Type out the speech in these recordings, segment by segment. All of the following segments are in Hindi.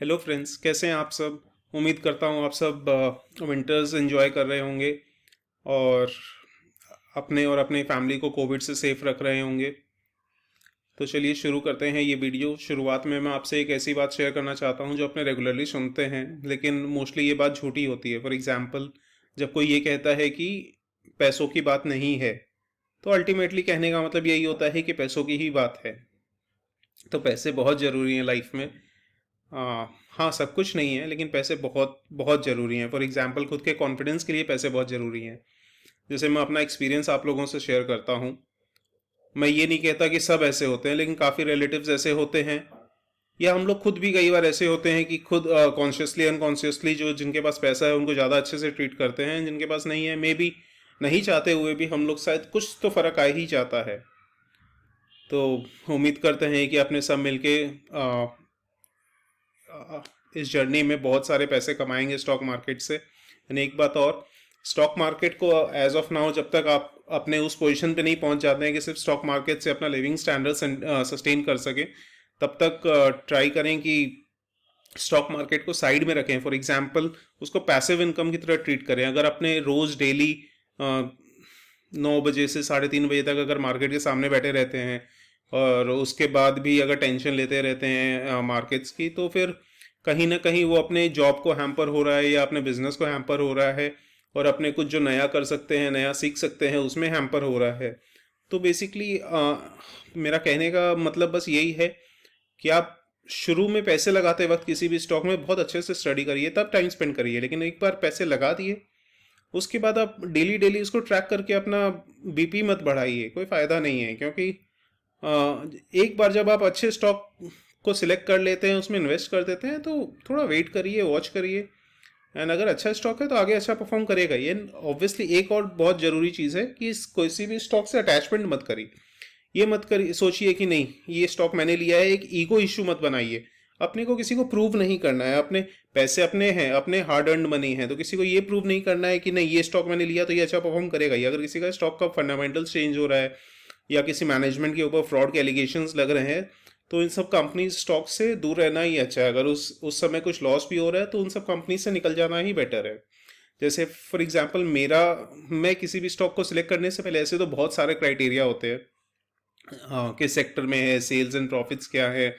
हेलो फ्रेंड्स, कैसे हैं आप सब। उम्मीद करता हूँ आप सब विंटर्स एंजॉय कर रहे होंगे और अपने और अपने फैमिली को कोविड से सेफ रख रहे होंगे। तो चलिए शुरू करते हैं ये वीडियो। शुरुआत में मैं आपसे एक ऐसी बात शेयर करना चाहता हूँ जो अपने रेगुलरली सुनते हैं, लेकिन मोस्टली ये बात झूठी होती है। फॉर एग्जांपल, जब कोई ये कहता है कि पैसों की बात नहीं है, तो अल्टीमेटली कहने का मतलब यही होता है कि पैसों की ही बात है। तो पैसे बहुत ज़रूरी हैं लाइफ में। हाँ, सब कुछ नहीं है, लेकिन पैसे बहुत बहुत ज़रूरी हैं। फॉर एग्जांपल, खुद के कॉन्फिडेंस के लिए पैसे बहुत ज़रूरी हैं। जैसे मैं अपना एक्सपीरियंस आप लोगों से शेयर करता हूँ। मैं ये नहीं कहता कि सब ऐसे होते हैं, लेकिन काफ़ी रिलेटिव्स ऐसे होते हैं, या हम लोग खुद भी कई बार ऐसे होते हैं कि खुद कॉन्शियसली अनकॉन्शियसली जो जिनके पास पैसा है उनको ज़्यादा अच्छे से ट्रीट करते हैं, जिनके पास नहीं है मे बी नहीं चाहते हुए भी हम लोग शायद कुछ तो फ़र्क आ ही जाता है। तो उम्मीद करते हैं कि अपने सब मिलके इस जर्नी में बहुत सारे पैसे कमाएंगे स्टॉक मार्केट से। यानी एक बात और, स्टॉक मार्केट को एज ऑफ नाउ जब तक आप अपने उस पोजीशन पे नहीं पहुंच जाते हैं कि सिर्फ स्टॉक मार्केट से अपना लिविंग स्टैंडर्ड सस्टेन कर सके, तब तक ट्राई करें कि स्टॉक मार्केट को साइड में रखें। फॉर एग्जांपल, उसको पैसिव इनकम की तरह ट्रीट करें। अगर अपने रोज डेली 9 बजे से 3:30 बजे तक अगर मार्केट के सामने बैठे रहते हैं और उसके बाद भी अगर टेंशन लेते रहते हैं मार्केट्स की, तो फिर कहीं ना कहीं वो अपने जॉब को हैम्पर हो रहा है या अपने बिजनेस को हैम्पर हो रहा है, और अपने कुछ जो नया कर सकते हैं, नया सीख सकते हैं, उसमें हैम्पर हो रहा है। तो बेसिकली मेरा कहने का मतलब बस यही है कि आप शुरू में पैसे लगाते वक्त किसी भी स्टॉक में बहुत अच्छे से स्टडी करिए, तब टाइम स्पेंड करिए। लेकिन एक बार पैसे लगा दिए, उसके बाद आप डेली डेली उसको ट्रैक करके अपना बीपी मत बढ़ाइए, कोई फ़ायदा नहीं है। क्योंकि एक बार जब आप अच्छे स्टॉक को सिलेक्ट कर लेते हैं, उसमें इन्वेस्ट कर देते हैं, तो थोड़ा वेट करिए, वॉच करिए, एंड अगर अच्छा स्टॉक है तो आगे अच्छा परफॉर्म करेगा ये। ऑब्वियसली एक और बहुत ज़रूरी चीज़ है कि किसी भी स्टॉक से अटैचमेंट मत करिए। ये मत करिए, सोचिए कि नहीं ये स्टॉक मैंने लिया है, एक ईगो इशू मत बनाइए। अपने को किसी को प्रूव नहीं करना है। अपने पैसे अपने हैं, अपने हार्ड अर्न मनी है, तो किसी को ये प्रूव नहीं करना है कि नहीं ये स्टॉक मैंने लिया तो ये अच्छा परफॉर्म करेगा ही। अगर किसी का स्टॉक का फंडामेंटल्स चेंज हो रहा है या किसी मैनेजमेंट के ऊपर फ्रॉड के एलिगेशंस लग रहे हैं, तो इन सब कंपनी स्टॉक से दूर रहना ही अच्छा है। अगर उस समय कुछ लॉस भी हो रहा है तो उन सब कंपनी से निकल जाना ही बेटर है। जैसे फॉर एग्जांपल मैं किसी भी स्टॉक को सिलेक्ट करने से पहले, ऐसे तो बहुत सारे क्राइटेरिया होते हैं, किस सेक्टर में है, सेल्स एंड प्रॉफिट्स क्या है,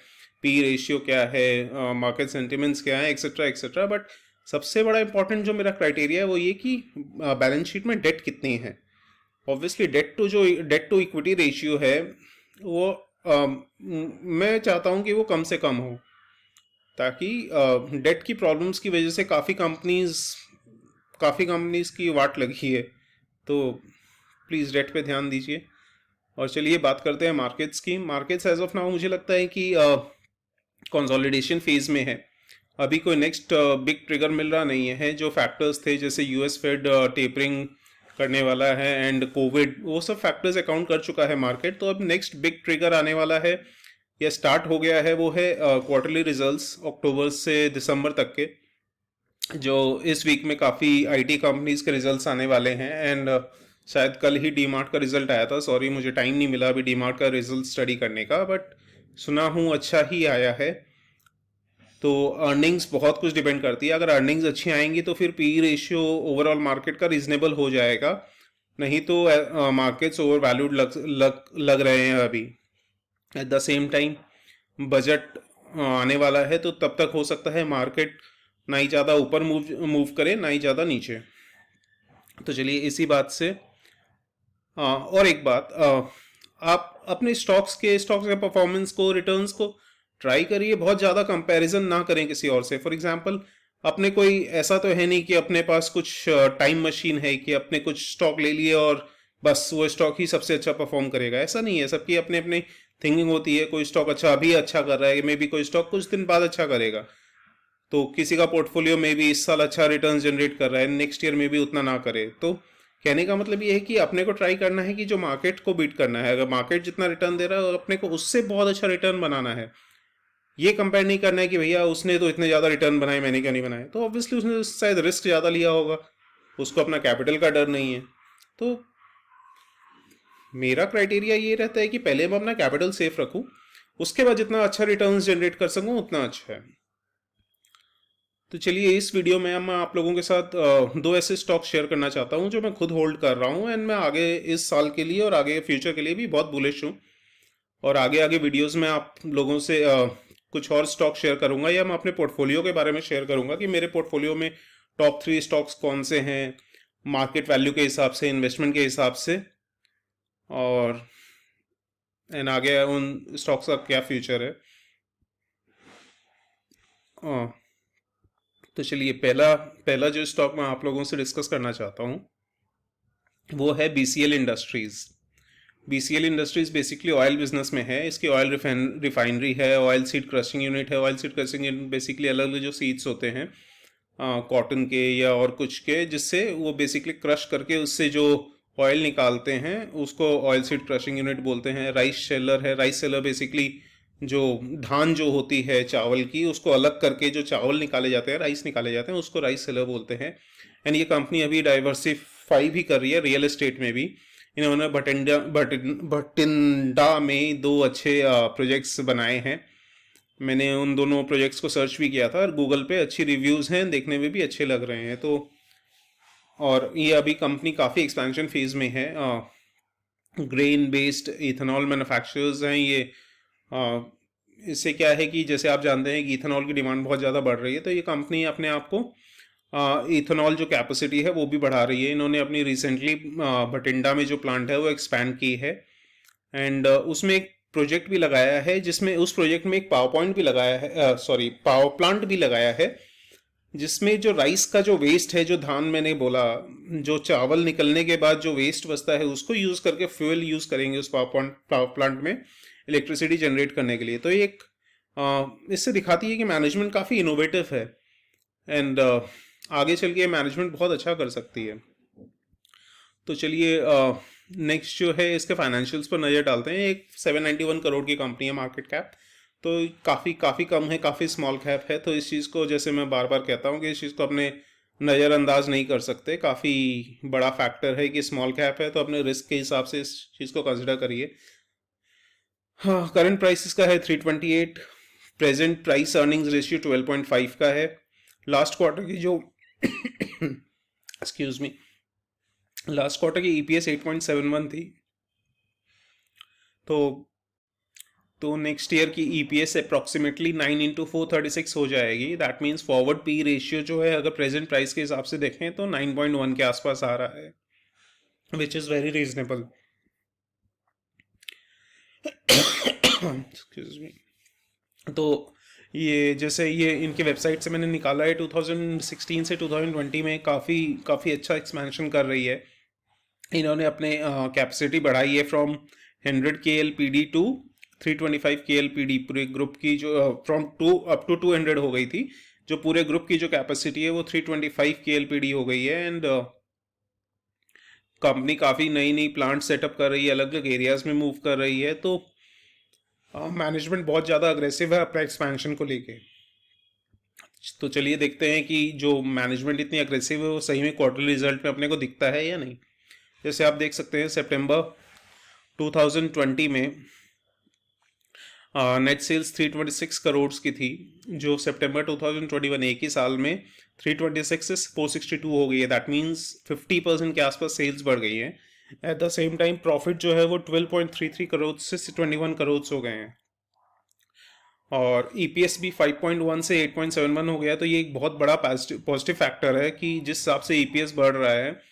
पी रेशियो क्या है, मार्केट सेंटिमेंट्स क्या है, एक्सेट्रा एक्सेट्रा। बट सबसे बड़ा इंपॉर्टेंट जो मेरा क्राइटेरिया है वो ये कि बैलेंस शीट में डेट कितनी है। Obviously debt to equity ratio है वो, मैं चाहता हूँ कि वो कम से कम हो, ताकि डेट की प्रॉब्लम्स की वजह से काफ़ी कंपनीज की वाट लगी है। तो प्लीज़ डेट पे ध्यान दीजिए। और चलिए बात करते हैं मार्केट्स की। मार्केट्स एज ऑफ नाउ मुझे लगता है कि कंसोलिडेशन फेज में है। अभी कोई नेक्स्ट बिग ट्रिगर मिल रहा नहीं है। जो फैक्टर्स थे, जैसे यूएस फेड टेपरिंग करने वाला है एंड कोविड, वो सब फैक्टर्स अकाउंट कर चुका है मार्केट। तो अब नेक्स्ट बिग ट्रिगर आने वाला है या स्टार्ट हो गया है, वो है क्वार्टरली रिजल्ट्स अक्टूबर से दिसंबर तक के। जो इस वीक में काफ़ी आईटी कंपनीज के रिजल्ट्स आने वाले हैं, एंड शायद कल ही डीमार्ट का रिजल्ट आया था। सॉरी, मुझे टाइम नहीं मिला अभी डीमार्ट का रिजल्ट स्टडी करने का, बट सुना हूँ अच्छा ही आया है। तो अर्निंग्स बहुत कुछ डिपेंड करती है। अगर अर्निंग्स अच्छी आएंगी तो फिर पी रेशियो ओवरऑल मार्केट का रीजनेबल हो जाएगा, नहीं तो मार्केट्स ओवर वैल्यूड लग रहे हैं अभी। At the same time budget आने वाला है, तो तब तक हो सकता है मार्केट ना ही ज़्यादा ऊपर मूव मूव करे, ना ही ज़्यादा नीचे। तो चलिए इसी बात से और एक बात, आप अपने स्टॉक्स के परफॉर्मेंस को, रिटर्न्स को ट्राई करिए। बहुत ज़्यादा कंपैरिजन ना करें किसी और से। फॉर एग्जांपल, अपने कोई ऐसा तो है नहीं कि अपने पास कुछ टाइम मशीन है कि अपने कुछ स्टॉक ले लिए और बस वो स्टॉक ही सबसे अच्छा परफॉर्म करेगा। ऐसा नहीं है। सबकी अपनी अपनी थिंकिंग होती है। कोई स्टॉक अभी अच्छा कर रहा है, मे बी कोई स्टॉक कुछ दिन बाद अच्छा करेगा। तो किसी का पोर्टफोलियो में भी इस साल अच्छा रिटर्न जनरेट कर रहा है, नेक्स्ट ईयर में भी उतना ना करे। तो कहने का मतलब ये है कि अपने को ट्राई करना है कि जो मार्केट को बीट करना है। अगर मार्केट जितना रिटर्न दे रहा है, अपने को उससे बहुत अच्छा रिटर्न बनाना है। ये कंपेयर नहीं करना है कि भैया उसने तो इतने ज़्यादा रिटर्न बनाए, मैंने क्यों नहीं बनाए। तो ऑब्वियसली उसने शायद रिस्क ज़्यादा लिया होगा, उसको अपना कैपिटल का डर नहीं है। तो मेरा क्राइटेरिया ये रहता है कि पहले मैं अपना कैपिटल सेफ रखूँ, उसके बाद जितना अच्छा रिटर्न जनरेट कर सकूँ उतना अच्छा है। तो चलिए इस वीडियो में मैं आप लोगों के साथ दो ऐसे स्टॉक शेयर करना चाहता हूं जो मैं खुद होल्ड कर रहा हूं, एंड मैं आगे इस साल के लिए और आगे फ्यूचर के लिए भी बहुत बुलिश हूं। और आगे आगे वीडियोस में आप लोगों से कुछ और स्टॉक शेयर करूंगा, या मैं अपने पोर्टफोलियो के बारे में शेयर करूंगा कि मेरे पोर्टफोलियो में टॉप 3 स्टॉक्स कौन से हैं मार्केट वैल्यू के हिसाब से, इन्वेस्टमेंट के हिसाब से, और एंड आगे उन स्टॉक्स का क्या फ्यूचर है। अ, तो चलिए पहला पहला जो स्टॉक मैं आप लोगों से डिस्कस करना चाहता हूँ वो है BCL industries. BCL industries basically oil business में है। इसकी ऑयल रिफाइनरी है, ऑयल सीड क्रशिंग यूनिट है। Oil seed crushing unit basically अलग अलग जो सीड्स होते हैं कॉटन के या और कुछ के, जिससे वो बेसिकली क्रश करके उससे जो ऑयल निकालते हैं उसको ऑयल सीड क्रशिंग यूनिट बोलते हैं। राइस सेलर है। राइस सेलर बेसिकली जो धान जो होती है चावल की, उसको अलग करके जो चावल निकाले जाते हैं, राइस निकाले जाते हैं, उसको राइस सेलर बोलते हैं। एंड ये कंपनी अभी डाइवर्सिफाई भी कर रही है रियल एस्टेट में भी। इन्होंने भटिंडा में दो अच्छे प्रोजेक्ट्स बनाए हैं। मैंने उन दोनों प्रोजेक्ट्स को सर्च भी किया था और गूगल पे अच्छी रिव्यूज़ हैं, देखने में भी अच्छे लग रहे हैं। तो और ये अभी कंपनी काफ़ी एक्सपेंशन फेज में है। ग्रेन बेस्ड इथेनॉल मैन्युफैक्चरर्स हैं ये। अ, इससे क्या है कि जैसे आप जानते हैं कि इथेनॉल की डिमांड बहुत ज़्यादा बढ़ रही है, तो ये कंपनी अपने आप को इथेनॉल जो कैपेसिटी है वो भी बढ़ा रही है। इन्होंने अपनी रिसेंटली भटिंडा में जो प्लांट है वो एक्सपैंड की है। एंड उसमें एक प्रोजेक्ट भी लगाया है, जिसमें उस प्रोजेक्ट में एक पावर पॉइंट भी लगाया है, सॉरी पावर प्लांट भी लगाया है, जिसमें जो राइस का जो वेस्ट है, जो धान मैंने बोला, जो चावल निकलने के बाद जो वेस्ट बचता है उसको यूज करके फ्यूल यूज करेंगे उस पावर प्लांट में इलेक्ट्रिसिटी जनरेट करने के लिए। तो ये एक इससे दिखाती है कि मैनेजमेंट काफ़ी इनोवेटिव है, एंड आगे चल के मैनेजमेंट बहुत अच्छा कर सकती है। तो चलिए नेक्स्ट जो है इसके फाइनेंशियल्स पर नज़र डालते हैं। एक 791 करोड़ की कंपनी है मार्केट कैप, तो काफ़ी काफ़ी कम है, काफ़ी स्मॉल कैप है। तो इस चीज़ को, जैसे मैं बार बार कहता हूँ कि इस चीज़ को अपने नज़रअंदाज नहीं कर सकते। काफ़ी बड़ा फैक्टर है कि स्मॉल कैप है, तो अपने रिस्क के हिसाब से इस चीज़ को कंसिडर करिए। हाँ, करंट प्राइस इसका है 328। प्रेजेंट प्राइस अर्निंग्स रेशियो 12.5 का है। लास्ट क्वार्टर की जो एक्सक्यूज मी, लास्ट क्वार्टर की ईपीएस 8.71 थी। तो नेक्स्ट ईयर की ईपीएस अप्रॉक्सीमेटली 9 × 436 हो जाएगी। That means forward P ratio जो है, अगर प्रेजेंट प्राइस के हिसाब से देखें तो 9.1 के आसपास आ रहा है, which is very reasonable. Excuse me. तो ये जैसे ये इनके वेबसाइट से मैंने निकाला है, 2016 से 2020 में काफ़ी काफ़ी अच्छा एक्सपेंशन कर रही है। इन्होंने अपने कैपेसिटी बढ़ाई है फ्रॉम 100 KLPD टू 325 KLPD। पूरे ग्रुप की जो फ्रॉम टू अप टू 200 हो गई थी। जो पूरे ग्रुप की जो कैपेसिटी है वो 325 KLPD हो गई है। एंड कंपनी काफ़ी नई नई प्लांट सेटअप कर रही है, अलग अलग एरियाज में मूव कर रही है। तो मैनेजमेंट बहुत ज़्यादा अग्रेसिव है अपने एक्सपेंशन को लेके। तो चलिए देखते हैं कि जो मैनेजमेंट इतनी अग्रेसिव है वो सही में क्वार्टरली रिजल्ट में अपने को दिखता है या नहीं। जैसे आप देख सकते हैं सितंबर 2020 में नेट सेल्स 326 करोड़ की थी, जो सितंबर 2021 एक ही साल में 326 से 462 हो गई है। दैट मीन्स 50% के आसपास सेल्स बढ़ गई है। At the same time profit जो है वो 12.33 करोड़ से 21 करोड़ हो गए हैं, और ईपीएस भी 5.1 से 8.71 हो गया। तो ये एक बहुत बड़ा पॉजिटिव फैक्टर है कि जिस हिसाब से ईपीएस बढ़ रहा है,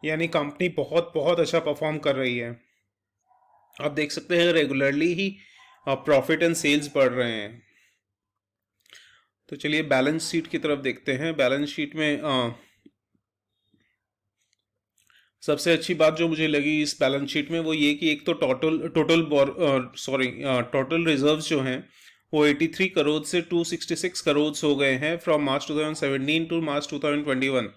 यानी कंपनी बहुत बहुत अच्छा परफॉर्म कर रही है। आप देख सकते हैं रेगुलरली ही प्रॉफिट एंड सेल्स बढ़ रहे हैं। तो चलिए बैलेंस शीट की तरफ देखते हैं। बैलेंस शीट में सबसे अच्छी बात जो मुझे लगी इस बैलेंस शीट में वो ये कि एक तो टोटल रिजर्व्स जो हैं वो 83 करोड़ से 266 करोड़ हो गए हैं फ्रॉम मार्च 2017 टू मार्च 2021।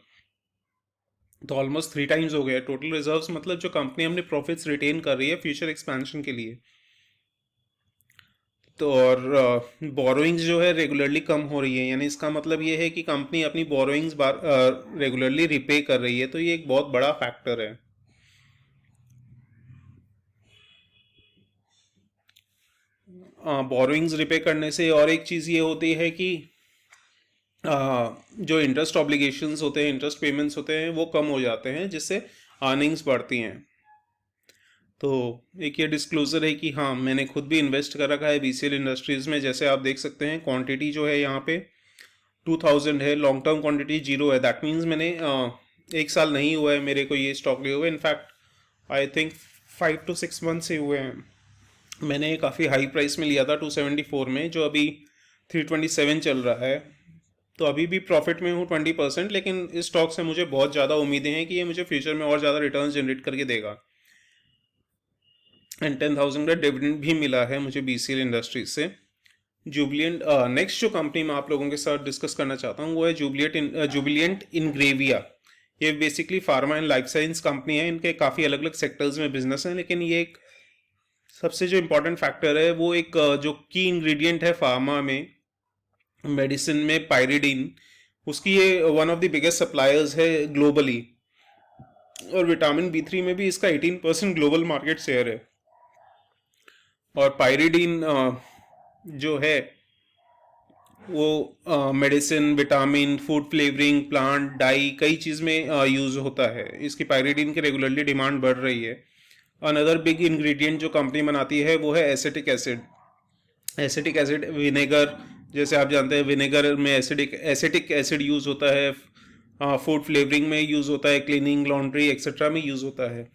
तो ऑलमोस्ट 3 टाइम्स हो गया टोटल रिजर्व्स, मतलब जो कंपनी अपने प्रॉफिट्स रिटेन कर रही है फ्यूचर एक्सपेंशन के लिए। तो और बोरोइंग्स जो है रेगुलरली कम हो रही है, यानी इसका मतलब ये है कि कंपनी अपनी बोरोइंग्स रेगुलरली रिपे कर रही है। तो ये एक बहुत बड़ा फैक्टर है। बोरोइंग्स रिपे करने से और एक चीज़ ये होती है कि जो इंटरेस्ट ऑब्लिगेशंस होते हैं, इंटरेस्ट पेमेंट्स होते हैं, वो कम हो जाते हैं, जिससे अर्निंग्स बढ़ती हैं। तो एक ये डिस्क्लोजर है कि हाँ, मैंने खुद भी इन्वेस्ट कर रखा है बीसीएल इंडस्ट्रीज़ में। जैसे आप देख सकते हैं, क्वांटिटी जो है यहाँ पे 2000 है, लॉन्ग टर्म क्वांटिटी 0 है। दैट मीन्स मैंने एक साल नहीं हुआ है मेरे को ये स्टॉक लिए हुए। In fact I think 5 to 6 month से हुए हैं। मैंने काफ़ी हाई प्राइस में लिया था 274 में, जो अभी 327 चल रहा है। तो अभी भी प्रॉफिट में हूँ 20%, लेकिन इस स्टॉक से मुझे बहुत ज़्यादा उम्मीदें हैं कि ये मुझे फ्यूचर में और ज़्यादा रिटर्न जनरेट करके देगा। एंड 10,000 का डिविडेंड भी मिला है मुझे बीसीएल इंडस्ट्रीज से। जुबिलियंट, नेक्स्ट जो कंपनी मैं आप लोगों के साथ डिस्कस करना चाहता हूँ वो है जुबिलियंट इनग्रेविया। ये basically pharma and life science company है। इनके काफ़ी अलग अलग सेक्टर्स में बिजनेस है, लेकिन ये एक सबसे जो इम्पोर्टेंट फैक्टर है वो एक जो की इंग्रेडिएंट है फार्मा में, मेडिसिन में, पायरिडीन, उसकी ये one of the biggest suppliers है ग्लोबली। और विटामिन बी3 में भी इसका 18% ग्लोबल मार्केट शेयर है। और पायरिडीन जो है वो medicine, vitamin, food flavouring, plant dye, कई चीज़ में यूज़ होता है। इसकी पायरिडीन की रेगुलरली डिमांड बढ़ रही है। अनदर बिग इंग्रेडिएंट जो कंपनी बनाती है वो है acetic acid. Acetic acid vinegar, जैसे आप जानते हैं विनेगर में एसिटिक एसिड यूज़ होता है, फूड फ्लेवरिंग में यूज़ होता है, क्लीनिंग, लॉन्ड्री एक्सेट्रा में यूज़ होता है।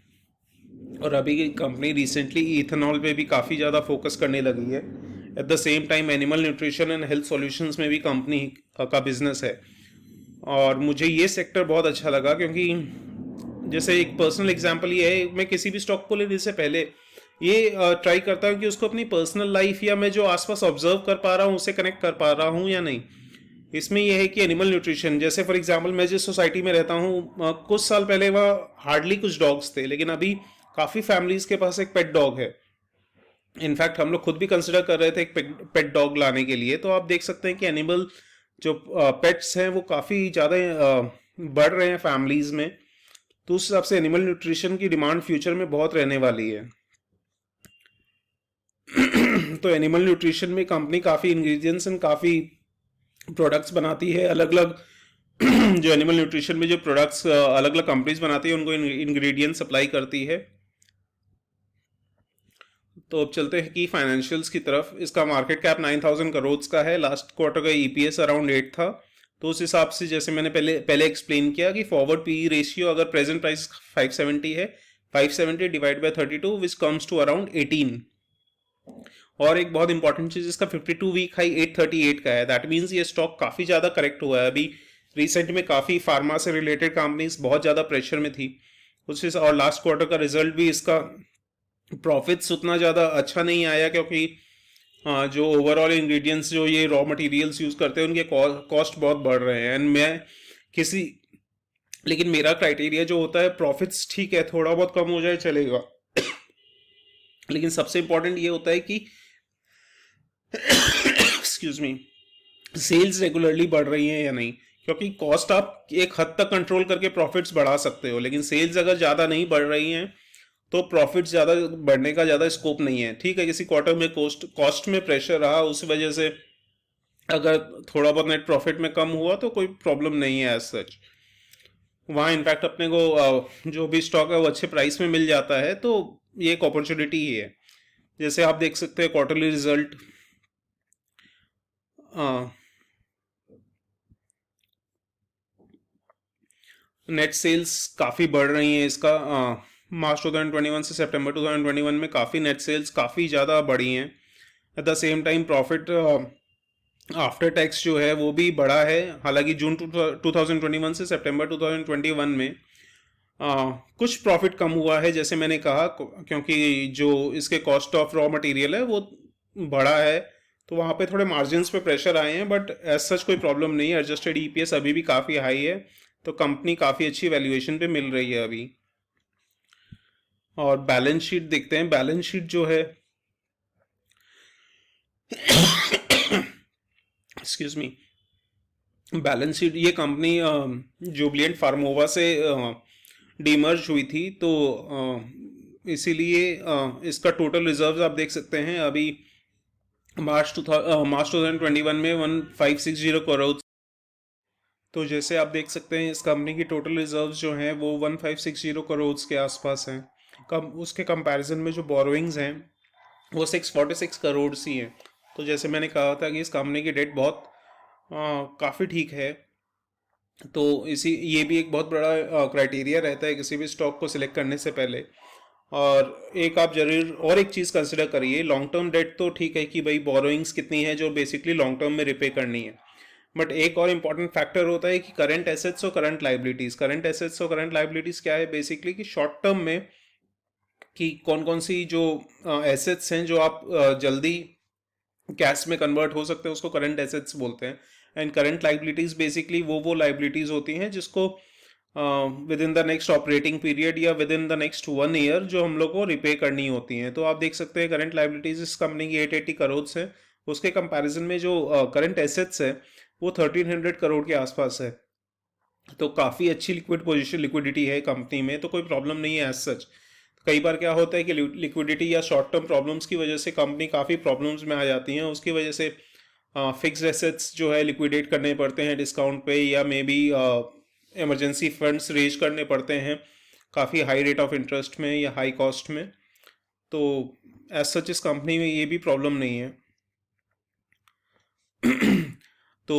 और अभी कंपनी रिसेंटली इथेनॉल पे भी काफ़ी ज़्यादा फोकस करने लगी है। At the same time animal nutrition and health solutions में भी कंपनी का बिजनेस है। और मुझे ये सेक्टर बहुत अच्छा लगा, क्योंकि जैसे एक पर्सनल एग्जांपल ये है, मैं किसी भी स्टॉक को लेने से पहले ये ट्राई करता हूँ कि उसको अपनी पर्सनल लाइफ या मैं जो आसपास ऑब्जर्व कर पा रहा हूँ उससे कनेक्ट कर पा रहा हूँ या नहीं। इसमें यह है कि एनिमल न्यूट्रिशन, जैसे फॉर एग्जांपल मैं जिस सोसाइटी में रहता हूँ, कुछ साल पहले वह हार्डली कुछ डॉग्स थे, लेकिन अभी काफ़ी फैमिलीज के पास एक पेट डॉग है। इनफैक्ट हम लोग खुद भी कंसिडर कर रहे थे एक पेट डॉग लाने के लिए। तो आप देख सकते हैं कि एनिमल जो पेट्स हैं वो काफ़ी ज़्यादा बढ़ रहे हैं फैमिलीज में। तो उस हिसाब से एनिमल न्यूट्रिशन की डिमांड फ्यूचर में बहुत रहने वाली है। तो एनिमल न्यूट्रिशन में कंपनी काफ़ी इंग्रेडिएंट्स एंड काफ़ी प्रोडक्ट्स बनाती है अलग अलग। जो एनिमल न्यूट्रिशन में जो प्रोडक्ट्स अलग अलग कंपनीज बनाती है उनको इंग्रेडिएंट सप्लाई करती है। तो अब चलते हैं कि फाइनेंशियल्स की तरफ। इसका मार्केट कैप 9,000 करोड़ का है। लास्ट क्वार्टर का ईपीएस अराउंड 8 था। तो उस हिसाब से जैसे मैंने पहले एक्सप्लेन किया कि फॉरवर्ड पीई रेशियो अगर प्रेजेंट प्राइस 570 है, 570 divide by 32 which comes to around 18। और एक बहुत इंपॉर्टेंट चीज, इसका 52 वीक हाई 838 का है। दैट मीन्स ये स्टॉक काफी ज्यादा करेक्ट हुआ है। अभी रिसेंट में काफी फार्मा से रिलेटेड कंपनीज बहुत ज्यादा प्रेशर में थी उस, और लास्ट क्वार्टर का रिजल्ट भी इसका प्रॉफिट्स उतना ज़्यादा अच्छा नहीं आया, क्योंकि जो ओवरऑल इंग्रेडिएंट्स जो ये रॉ मटेरियल्स यूज़ करते हैं उनके कॉस्ट बहुत बढ़ रहे हैं। एंड मैं किसी लेकिन मेरा क्राइटेरिया जो होता है, प्रॉफिट्स ठीक है थोड़ा बहुत कम हो जाए चलेगा, लेकिन सबसे इंपॉर्टेंट ये होता है कि एक्सक्यूज मी, सेल्स रेगुलरली बढ़ रही हैं या नहीं। क्योंकि कॉस्ट आप एक हद तक कंट्रोल करके प्रॉफिट्स बढ़ा सकते हो, लेकिन सेल्स अगर ज़्यादा नहीं बढ़ रही हैं तो प्रॉफिट ज़्यादा बढ़ने का ज़्यादा स्कोप नहीं है। ठीक है, किसी क्वार्टर में कॉस्ट में प्रेशर रहा, उस वजह से अगर थोड़ा बहुत नेट प्रॉफिट में कम हुआ तो कोई प्रॉब्लम नहीं है एज सच। वहाँ इनफैक्ट अपने को जो भी स्टॉक है वो अच्छे प्राइस में मिल जाता है, तो ये एक अपॉर्चुनिटी ही है। जैसे आप देख सकते हैं क्वार्टरली रिजल्ट, नेट सेल्स काफ़ी बढ़ रही हैं इसका। मार्च 2021 से सितंबर 2021 में काफ़ी नेट सेल्स काफ़ी ज़्यादा बढ़ी हैं। At the same time profit after tax जो है वो भी बढ़ा है। हालांकि जून 2021 से सितंबर 2021 में कुछ प्रॉफिट कम हुआ है, जैसे मैंने कहा, क्योंकि जो इसके कॉस्ट ऑफ रॉ मटेरियल है वो बढ़ा है, तो वहाँ पे थोड़े मार्जिन्स पे प्रेशर आए हैं। बट एज सच कोई प्रॉब्लम नहीं है। एडजस्टेड ईपीएस अभी भी काफ़ी हाई है, तो कंपनी काफ़ी अच्छी वैल्यूएशन पे मिल रही है अभी। और बैलेंस शीट देखते हैं। बैलेंस शीट जो है एक्सक्यूज मी, बैलेंस शीट, ये कंपनी जुबिलिएंट फार्मोवा से डीमर्ज हुई थी, तो इसीलिए इसका टोटल रिजर्व्स आप देख सकते हैं अभी मार्च 2021 में 1560 करोड़ तो जैसे आप देख सकते हैं इस कंपनी की टोटल रिजर्व्स जो हैं वो 1560 करोड़ के आसपास हैं। कम उसके कंपैरिजन में जो बोरोइंग्स हैं वो 646 करोड़ ही हैं। तो जैसे मैंने कहा था कि इस कंपनी की डेट बहुत काफ़ी ठीक है। तो इसी ये भी एक बहुत बड़ा क्राइटेरिया रहता है किसी भी स्टॉक को सिलेक्ट करने से पहले। और एक आप जरूर और एक चीज़ कंसिडर करिए, लॉन्ग टर्म डेट तो ठीक है कि भाई बोरोइंग्स कितनी है जो बेसिकली लॉन्ग टर्म में रिपे करनी है, बट एक और इम्पॉर्टेंट फैक्टर होता है कि करंट एसेट्स और करंट लाइबिलिटीज़। करंट एसेट्स और करंट लाइबिलिटीज़ क्या है बेसिकली कि शॉर्ट टर्म में कि कौन कौन सी जो एसेट्स हैं जो आप जल्दी कैश में कन्वर्ट हो सकते हैं उसको करंट एसेट्स बोलते हैं। एंड करंट लाइबिलिटीज़ बेसिकली वो लाइबिलिटीज़ होती हैं जिसको within the next operating period या within the next 1 year जो हम लोग को रिपे करनी होती हैं। तो आप देख सकते हैं करंट लाइबिलिटीज इस कंपनी की 880 करोड़ है, उसके कंपैरिजन में जो करंट एसेट्स है वो 1300 करोड़ के आसपास है। तो काफ़ी अच्छी लिक्विडिटी है कंपनी में, तो कोई प्रॉब्लम नहीं है एज सच। कई बार क्या होता है कि लिक्विडिटी या शॉर्ट टर्म प्रॉब्लम्स की वजह से कंपनी काफ़ी प्रॉब्लम्स में आ जाती हैं, उसकी वजह से फिक्स एसेट्स जो है लिक्विडेट करने पड़ते हैं डिस्काउंट पे, या maybe emergency funds raise करने पड़ते हैं काफ़ी हाई रेट ऑफ इंटरेस्ट में या हाई कॉस्ट में। तो एज सच इस कंपनी में ये भी प्रॉब्लम नहीं है। तो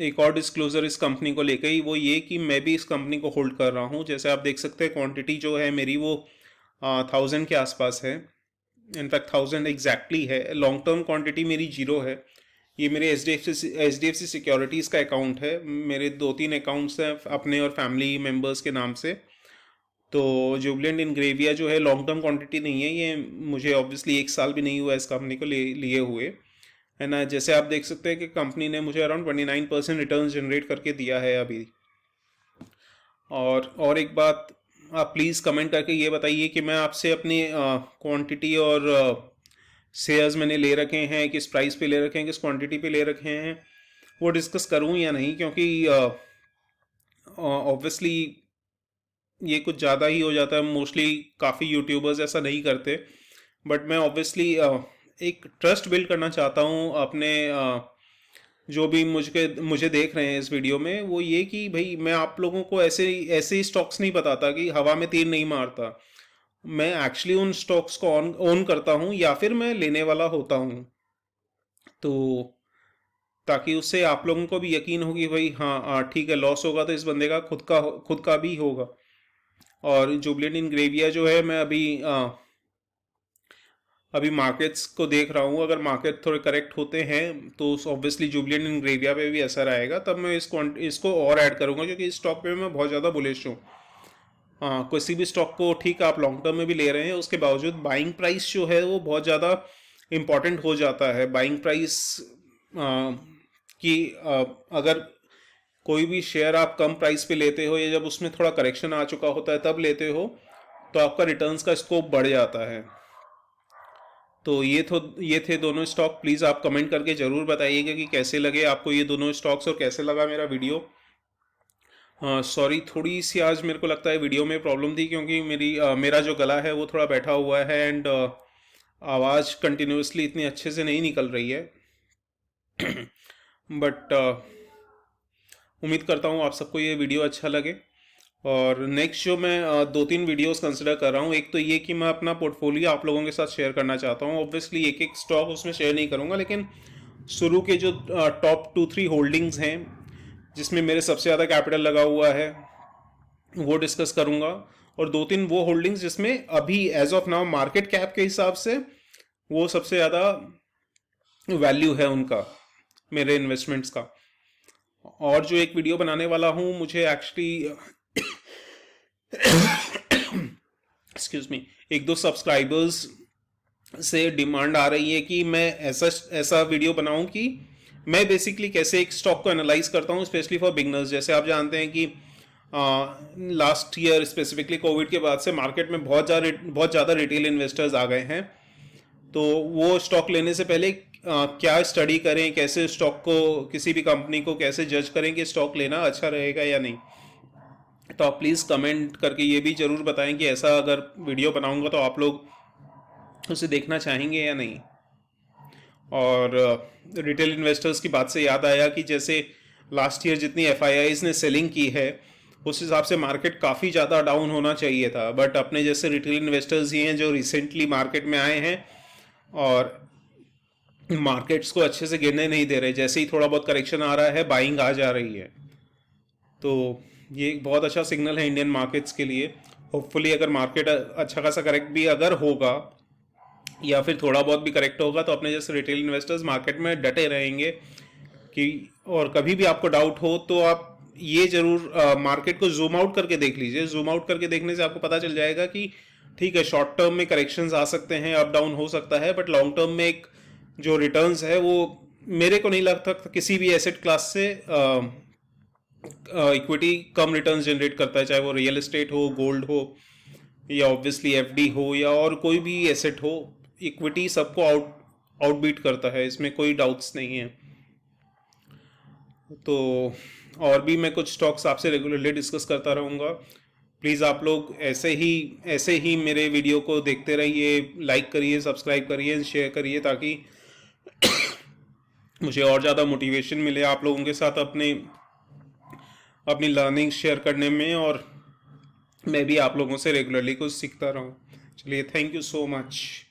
एक और डिस्क्लोजर इस कंपनी को लेकर ही वो ये कि मैं भी इस कंपनी को होल्ड कर रहा हूँ। जैसे आप देख सकते हैं क्वांटिटी जो है मेरी वो 1000 के आसपास है, इनफैक्ट 1000 एग्जैक्टली है। लॉन्ग टर्म क्वांटिटी मेरी 0 है। ये मेरे H D F C securities का अकाउंट है। मेरे 2-3 अकाउंट्स हैं अपने और फैमिली मेम्बर्स के नाम से। तो जुबिलेंट इनग्रेविया जो है लॉन्ग टर्म क्वांटिटी नहीं है, ये मुझे ऑब्वियसली 1 साल भी नहीं हुआ इस कंपनी को लिए हुए है ना। जैसे आप देख सकते हैं कि कंपनी ने मुझे अराउंड 29% रिटर्न जनरेट करके दिया है अभी। और एक बात, आप प्लीज़ कमेंट करके ये बताइए कि मैं आपसे अपनी क्वांटिटी और शेयर्स मैंने ले रखे हैं किस प्राइस पे ले रखे हैं, किस क्वांटिटी पे ले रखे हैं, वो डिस्कस करूं या नहीं, क्योंकि ऑब्वियसली ये कुछ ज़्यादा ही हो जाता है। मोस्टली काफ़ी यूट्यूबर्स ऐसा नहीं करते, बट मैं ऑब्वियसली एक ट्रस्ट बिल्ड करना चाहता हूँ अपने जो भी मुझे देख रहे हैं इस वीडियो में, वो ये कि भाई मैं आप लोगों को ऐसे ऐसे ही स्टॉक्स नहीं बताता कि हवा में तीर नहीं मारता। मैं एक्चुअली उन स्टॉक्स को ओन करता हूँ या फिर मैं लेने वाला होता हूँ। तो ताकि उससे आप लोगों को भी यकीन हो कि भाई हाँ ठीक है, लॉस होगा तो इस बंदे का खुद का भी होगा। और जुबिलेंट इनग्रेविया जो है मैं अभी मार्केट्स को देख रहा हूँ, अगर मार्केट थोड़े करेक्ट होते हैं तो ऑब्वियसली जुबिलेंट इनग्रेविया पे भी असर आएगा, तब मैं इसको और ऐड करूँगा, क्योंकि इस स्टॉक पे मैं बहुत ज़्यादा बुलिश हूँ। हाँ, किसी भी स्टॉक को ठीक है आप लॉन्ग टर्म में भी ले रहे हैं, उसके बावजूद बाइंग प्राइस जो है वो बहुत ज़्यादा इम्पॉर्टेंट हो जाता है। बाइंग प्राइस कि अगर कोई भी शेयर आप कम प्राइस पे लेते हो या जब उसमें थोड़ा करेक्शन आ चुका होता है तब लेते हो, तो आपका रिटर्न्स का स्कोप बढ़ जाता है। तो ये थे दोनों स्टॉक। प्लीज़ आप कमेंट करके ज़रूर बताइएगा कि कैसे लगे आपको ये दोनों स्टॉक्स और कैसे लगा मेरा वीडियो। सॉरी, थोड़ी सी आज मेरे को लगता है वीडियो में प्रॉब्लम थी, क्योंकि मेरा जो गला है वो थोड़ा बैठा हुआ है एंड आवाज़ कंटिन्यूसली इतनी अच्छे से नहीं निकल रही है। बट उम्मीद करता हूँ आप सबको ये वीडियो अच्छा लगे। और नेक्स्ट जो मैं 2-3 वीडियोस कंसिडर कर रहा हूँ, एक तो ये कि मैं अपना पोर्टफोलियो आप लोगों के साथ शेयर करना चाहता हूँ। ऑब्वियसली एक एक स्टॉक उसमें शेयर नहीं करूँगा, लेकिन शुरू के जो टॉप 2-3 होल्डिंग्स हैं जिसमें मेरे सबसे ज़्यादा कैपिटल लगा हुआ है वो डिस्कस करूँगा। और 2-3 वो होल्डिंग्स जिसमें अभी as of now market cap के हिसाब से वो सबसे ज़्यादा वैल्यू है उनका, मेरे इन्वेस्टमेंट्स का। और जो एक वीडियो बनाने वाला हूँ, मुझे एक्चुअली एक्सक्यूज मी, 1-2 सब्सक्राइबर्स से डिमांड आ रही है कि मैं ऐसा वीडियो बनाऊं कि मैं बेसिकली कैसे एक स्टॉक को एनालाइज करता हूं, स्पेशली फॉर बिगनर्स। जैसे आप जानते हैं कि लास्ट ईयर स्पेसिफिकली कोविड के बाद से मार्केट में बहुत ज़्यादा रिटेल इन्वेस्टर्स आ गए हैं। तो वो स्टॉक लेने से पहले क्या स्टडी करें, कैसे स्टॉक को, किसी भी कंपनी को कैसे जज करें कि स्टॉक लेना अच्छा रहेगा या नहीं। तो आप प्लीज़ कमेंट करके ये भी ज़रूर बताएं कि ऐसा अगर वीडियो बनाऊंगा तो आप लोग उसे देखना चाहेंगे या नहीं। और रिटेल इन्वेस्टर्स की बात से याद आया कि जैसे लास्ट ईयर जितनी FIIs ने सेलिंग की है उस हिसाब से मार्केट काफ़ी ज़्यादा डाउन होना चाहिए था, बट अपने जैसे रिटेल इन्वेस्टर्स ही हैं जो रिसेंटली मार्केट में आए हैं और मार्केट्स को अच्छे से गिरने नहीं दे रहे। जैसे ही थोड़ा बहुत करेक्शन आ रहा है बाइंग आ जा रही है, तो ये एक बहुत अच्छा सिग्नल है इंडियन मार्केट्स के लिए। होपफुली अगर मार्केट अच्छा खासा करेक्ट भी अगर होगा या फिर थोड़ा बहुत भी करेक्ट होगा तो अपने जैसे रिटेल इन्वेस्टर्स मार्केट में डटे रहेंगे कि, और कभी भी आपको डाउट हो तो आप ये जरूर मार्केट को जूम आउट करके देख लीजिए। जूम आउट करके देखने से आपको पता चल जाएगा कि ठीक है, शॉर्ट टर्म में करेक्शंस आ सकते हैं, अप डाउन हो सकता है, बट लॉन्ग टर्म में एक जो रिटर्न्स है वो मेरे को नहीं लगता किसी भी एसेट क्लास से इक्विटी कम रिटर्न्स जनरेट करता है, चाहे वो रियल एस्टेट हो, गोल्ड हो, या ऑब्वियसली FD हो, या और कोई भी एसेट हो। इक्विटी सबको आउटबीट करता है, इसमें कोई डाउट्स नहीं है। तो और भी मैं कुछ स्टॉक्स आपसे रेगुलरली डिस्कस करता रहूँगा। प्लीज़ आप लोग ऐसे ही मेरे वीडियो को देखते रहिए, लाइक करिए, सब्सक्राइब करिए, शेयर करिए, ताकि मुझे और ज़्यादा मोटिवेशन मिले आप लोगों के साथ अपनी लर्निंग शेयर करने में, और मैं भी आप लोगों से रेगुलरली कुछ सीखता रहूँ। चलिए, थैंक यू सो मच।